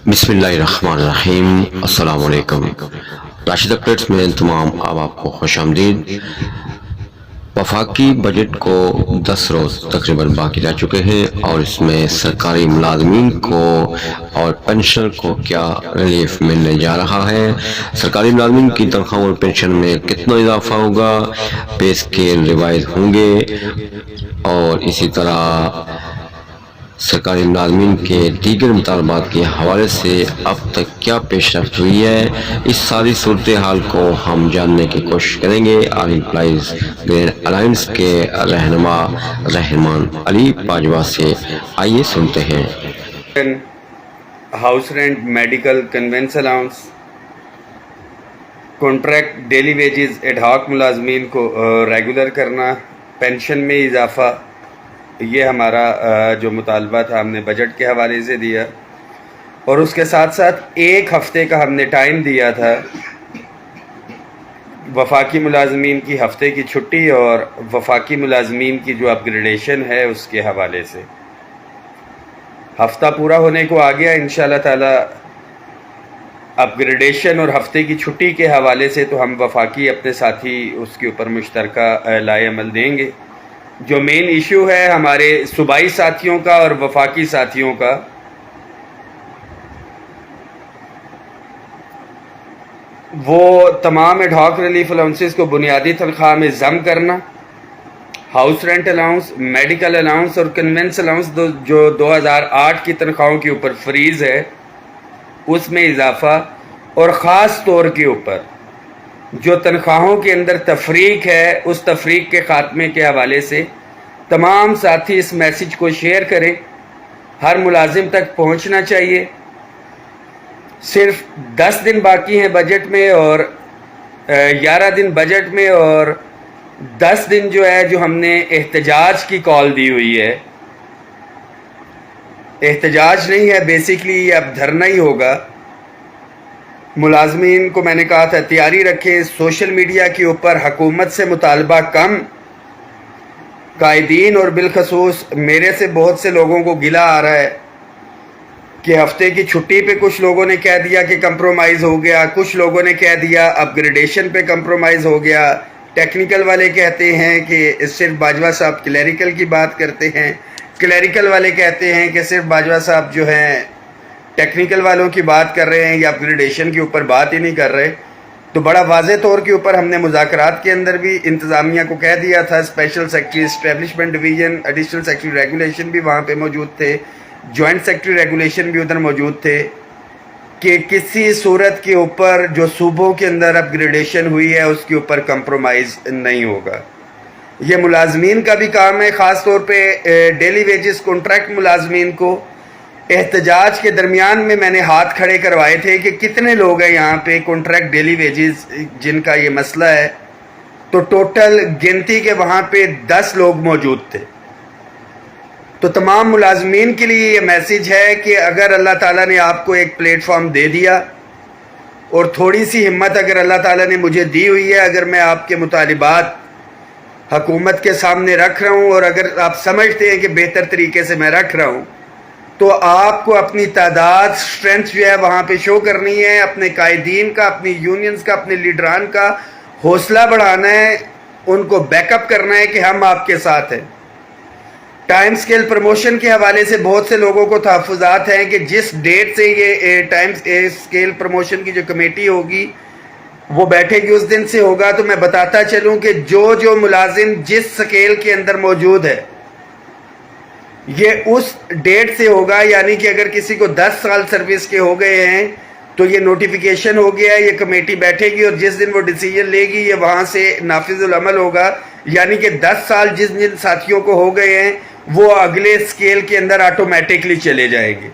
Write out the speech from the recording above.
बिस्मिल्लाहिर्रहमानिर्रहीम। अस्सलाम वालेकुम। राशिद अपडेट्स में तमाम आप को खुश आमदीद। वफाकी बजट को 10 रोज़ तकरीबन बाकी रह चुके हैं और इसमें सरकारी मुलाजमीन को और पेंशनर को क्या रिलीफ मिलने जा रहा है, सरकारी मुलाजमीन की तनख्वाह और पेंशन में कितना इजाफा होगा, पे स्केल रिवाइज होंगे और इसी तरह सरकारी मुलाजमीन के दीगर मुतालबात के हवाले से अब तक क्या पेशरफ्त हुई है, इस सारी सूरत हाल को हम जानने की कोशिश करेंगे। आल एम्प्लॉइज ग्रेड अलायंस के रहनुमा रहमान अली बाजवा से आइए सुनते हैं। House rent, medical, conveyance allowance, contract, daily wages, ad hoc मुलाजमीन को रेगुलर करना, पेंशन में इजाफा, ये हमारा जो मुतालबा था हमने बजट के हवाले से दिया। और उसके साथ साथ एक हफ़्ते का हमने टाइम दिया था वफाकी मुलाजमीन की हफ़्ते की छुट्टी और वफाकी मुलाजमीन की जो अपग्रेडेशन है उसके हवाले से। हफ़्ता पूरा होने को आ गया, इंशाअल्लाह ताला अपग्रेडेशन और हफ़्ते की छुट्टी के हवाले से तो हम वफाकी अपने साथी उसके ऊपर मुश्तरका लाए अमल देंगे। जो मेन इशू है हमारे सूबाई साथियों का और वफाकी साथियों का, वो तमाम एडहॉक रिलीफ अलाउंसेस को बुनियादी तनख्वाह में ज़म करना, house rent allowance, medical allowance और कन्वेंस अलाउंस जो 2008 की तनख्वाहों के ऊपर फ्रीज़ है उसमें इजाफा, और ख़ास तौर के ऊपर जो तनख्वाहों के अंदर तफरीक है उस तफरीक के ख़ात्मे के हवाले से तमाम साथी इस मैसेज को शेयर करें। हर मुलाजिम तक पहुंचना चाहिए। सिर्फ 10 दिन बाकी हैं बजट में और 11 दिन बजट में और 10 दिन जो है जो हमने एहतजाज की कॉल दी हुई है। एहतजाज नहीं है, बेसिकली ये अब धरना ही होगा। मुलाजमीन को मैंने कहा था तैयारी रखें। सोशल मीडिया के ऊपर हुकूमत से मुतालबा कम, कायदीन और बिलखसूस मेरे से बहुत से लोगों को गिला आ रहा है कि हफ्ते की छुट्टी पे कुछ लोगों ने कह दिया कि कंप्रोमाइज़ हो गया, कुछ लोगों ने कह दिया अपग्रेडेशन पे कंप्रोमाइज़ हो गया, टेक्निकल वाले कहते हैं कि सिर्फ बाजवा साहब क्लैरिकल की बात करते हैं, क्लैरिकल वाले कहते हैं कि सिर्फ बाजवा साहब जो हैं टेक्निकल वालों की बात कर रहे हैं या अपग्रेडेशन के ऊपर बात ही नहीं कर रहे। तो बड़ा वाज़े तौर के ऊपर हमने मुज़ाकरात के अंदर भी इंतज़ामिया को कह दिया था, special secretary establishment division, additional secretary regulation भी वहाँ पे मौजूद थे, जॉइंट सेक्रेटरी रेगुलेशन भी उधर मौजूद थे, कि किसी सूरत के ऊपर जो सूबों के अंदर अपग्रेडेशन हुई है उसके ऊपर कंप्रोमाइज़ नहीं होगा। ये मुलाजमीन का भी काम है, ख़ास तौर पे डेली वेजेस कॉन्ट्रैक्ट मुलाजमीन को। एहतजाज के दरमियान में मैंने हाथ खड़े करवाए थे कि कितने लोग हैं यहाँ पे कॉन्ट्रैक्ट डेली वेजेस जिनका ये मसला है, तो टोटल गिनती के वहाँ पे 10 लोग मौजूद थे। तो तमाम मुलाजमीन के लिए ये मैसेज है कि अगर अल्लाह ताला ने आपको एक प्लेटफॉर्म दे दिया और थोड़ी सी हिम्मत अगर अल्लाह ताला ने मुझे दी हुई है, अगर मैं आपके मुतालिबात हुकूमत के सामने रख रहा हूँ और अगर आप समझते हैं कि बेहतर तरीके से मैं रख रहा हूँ, तो आपको अपनी तादाद स्ट्रेंथ जो है वहाँ पे शो करनी है, अपने कायदीन का, अपनी यूनियंस का, अपने लीडरान का हौसला बढ़ाना है, उनको बैकअप करना है कि हम आपके साथ हैं। टाइम स्केल प्रमोशन के हवाले से बहुत से लोगों को तहफ़्फ़ुज़ात हैं कि जिस डेट से ये टाइम स्केल प्रमोशन की जो कमेटी होगी वो बैठेगी उस दिन से होगा। तो मैं बताता चलूँ कि जो मुलाजिम जिस स्केल के अंदर मौजूद है ये उस डेट से होगा, यानी कि अगर किसी को 10 साल सर्विस के हो गए हैं तो ये नोटिफिकेशन हो गया है, ये कमेटी बैठेगी और जिस दिन वो डिसीजन लेगी ये वहाँ से नाफिजुल अमल होगा। यानी कि 10 साल जिन जिन साथियों को हो गए हैं वो अगले स्केल के अंदर ऑटोमेटिकली चले जाएंगे।